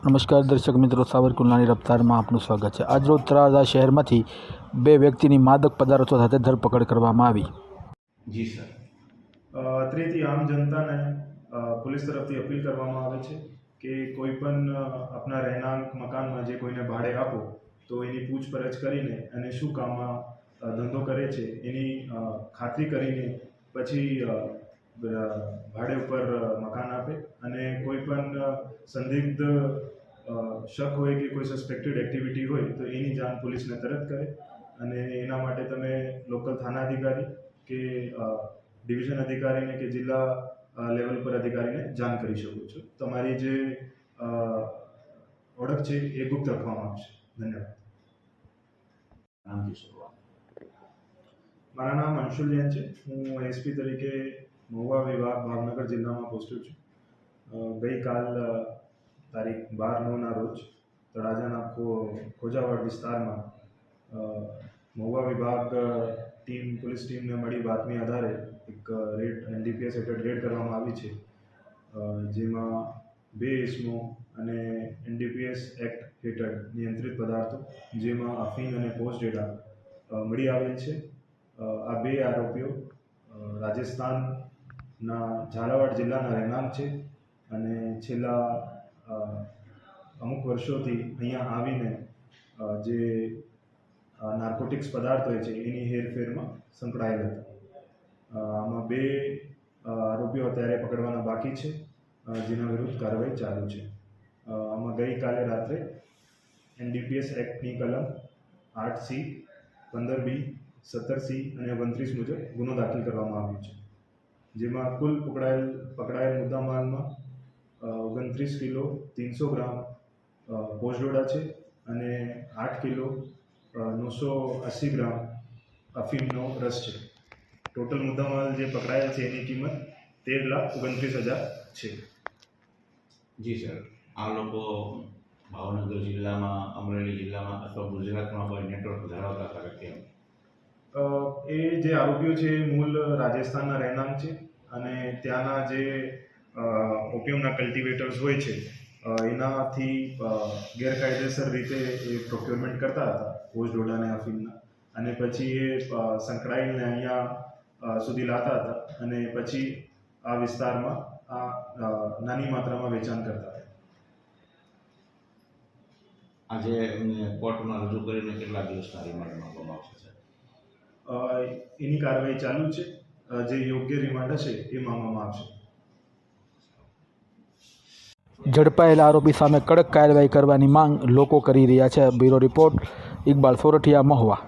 નમસ્કાર દર્શક મિત્રો, સાવરકુંડલાની રફતારમાં આપનું સ્વાગત છે। આજરોજ તળાજા શહેરમાંથી બે વ્યક્તિની માદક પદાર્થો સાથે ધરપકડ કરવામાં આવી। જી સર। અત્રેથી આમ જનતાને પોલીસ તરફથી અપીલ કરવામાં આવે છે કે કોઈ પણ આપના રહેણાંક મકાનમાં જે કોઈને ભાડે આપો તો એની પૂછપરછ કરીને અને શું કામમાં ધંધો કરે છે એની ખાતરી કરીને પછી ભાડે ઉપર મકાન આપે અને કોઈ પણ સંદિગ્ધ શક હોય કે કોઈ સસ્પેક્ટેડ એક્ટિવિટી હોય તો એની જાણ પોલીસને તરત કરે અને એના માટે તમે લોકલ થાના અધિકારી કે ડિવિઝન અધિકારીને કે જિલ્લા લેવલ પર અધિકારીને જાણ કરી શકો છો। તમારી જે ઓળખ છે એ ગુપ્ત રાખવામાં આવશે। ધન્યવાદ। મારા નામ અંશુલ જૈન છે। હું એસપી તરીકે મહુવા વિભાગ ભાવનગર જિલ્લામાં પોસ્ટેડ છું। ગઈકાલ તારીખ 12/9ના રોજ તળાજાના ખોજાવાડ વિસ્તારમાં મહુવા વિભાગ પોલીસ ટીમને મળી બાતમી આધારે એક એનડીપીએસ હેઠળ રેડ કરવામાં આવી છે, જેમાં 2 ઇસમો અને એનડીપીએસ એક્ટ હેઠળ નિયંત્રિત પદાર્થો જેમાં અફીણ અને પોસ્ટ ડેટા મળી આવેલ છે। આ 2 આરોપીઓ રાજસ્થાનના ઝાલાવાડ જિલ્લાના રહેણાંક છે અને છેલ્લા અમુક વર્ષોથી અહીંયા આવીને જે નાર્કોટિક્સ પદાર્થ હોય છે એની હેરફેરમાં સંકળાયેલ હતા। આમાં 2 આરોપીઓ અત્યારે પકડવાના બાકી છે, જેના વિરુદ્ધ કાર્યવાહી ચાલુ છે। આમાં ગઈકાલે રાત્રે એનડીપીએસ એક્ટની કલમ 8C, 15B, 17C અને 29 મુજબ ગુનો દાખલ કરવામાં આવ્યો છે, જેમાં કુલ પકડાયેલ મુદ્દામાલમાં 29 કિલો 300 ગ્રામ પોસ્ટડોડા છે અને 8 કિલો 980 ગ્રામ અફીણનો રસ છે। ટોટલ મુદ્દામાલ જે પકડાયેલ છે એની કિંમત 13,29,000 છે। જી સર। આ લોકો ભાવનગર જિલ્લામાં, અમરેલી જિલ્લામાં અથવા ગુજરાતમાં કોઈ નેટવર્ક ધરાવતા હતા કેમ? એ જે આરોપીઓ છે એ મૂળ રાજસ્થાનના રહેણાંક છે અને ત્યાંના જે ઓપિયમના કલ્ટિવેટર્સ હોય છે એનાથી ગેરકાયદેસર રીતે એ પ્રોક્યોરમેન્ટ કરતા હતા પોસ્ટ ડોડા અને અફીણના, અને પછી એ સંકળાઈને અહીંયા સુધી લાવતા હતા અને પછી આ વિસ્તારમાં નાની માત્રામાં વેચાણ કરતા હતા। આજે એમને કોર્ટમાં રજૂ કરીને કેટલા દિવસના રિમાન્ડ માંગવામાં આવશે સર? એની કાર્યવાહી ચાલુ છે। જે યોગ્ય રિમાન્ડ હશે એ માંગવામાં આવશે। ઝડપાયેલા આરોપી સામે કડક કાર્યવાહી કરવાની માંગ લોકો કરી રહ્યા છે। Bureau report, Iqbal Sorathiya, Mahuva.